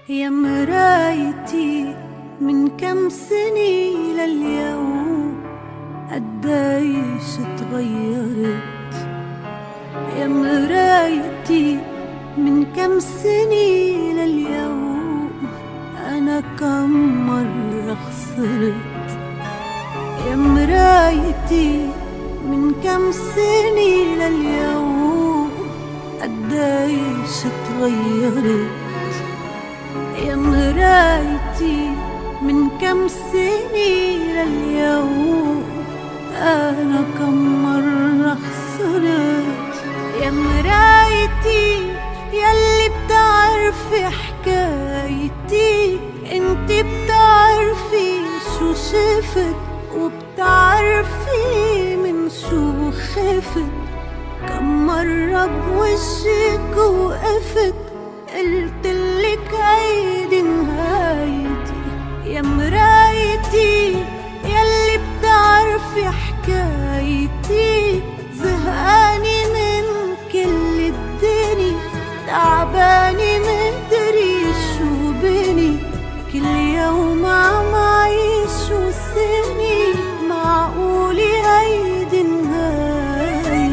يا مرايتي من كم سنة لليوم قديش اتغيرت. يا مرايتي من كم سنة لليوم أنا كم مرة خسرت. يا مرايتي من كم سنة لليوم قديش اتغيرت. يا مرايتي من كم سنة لليوم أنا كم مرة خسرت. يا مرايتي يلي بتعرفي حكايتي، انت بتعرفي شو شفت وبتعرفي من شو خفت. كم مرة بوجهك وقفت قلتلك هيدي نهايتي. يا مرايتي يلي بتعرفي حكايتي، زهقاني من كل الدنيا، تعباني مدري شو بني. كل يوم عم عيش وسني، معقولي هيدي نهايتي.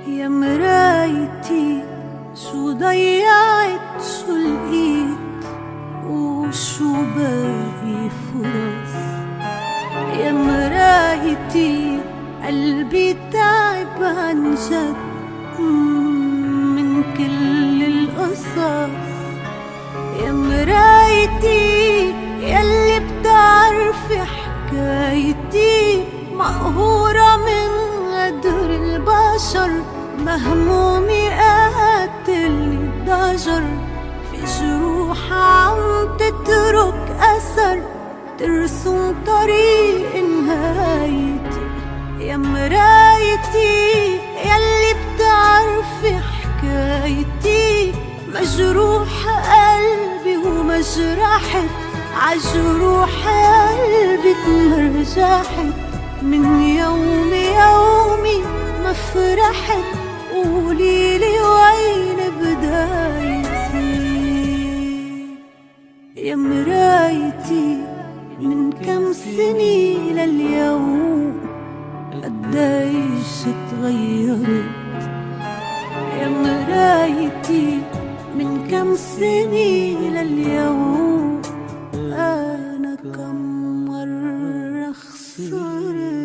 يا مرايتي شو ضيعت شو لقيت وشو باقي فرص. يا مرايتي قلبي تعب عن جد من كل القصص. يا مرايتي يلي بتعرفي حكايتي، مقهورة من قدر البشر، مهمومي قاتلني الضجر. في جروح عم تترك أثر، ترسم طريق نهايتي. يا مرايتي يلي بتعرفي حكايتي، مجروح قلبي ومجرحت، عجروح قلبي تمرجحت. من يومي ما فرحت، قوليلي وين بدايتي. يا مرايتي من كم سنة لليوم قديش اتغيرت. يا مرايتي من كم سنة لليوم أنا كم مرة خسرت.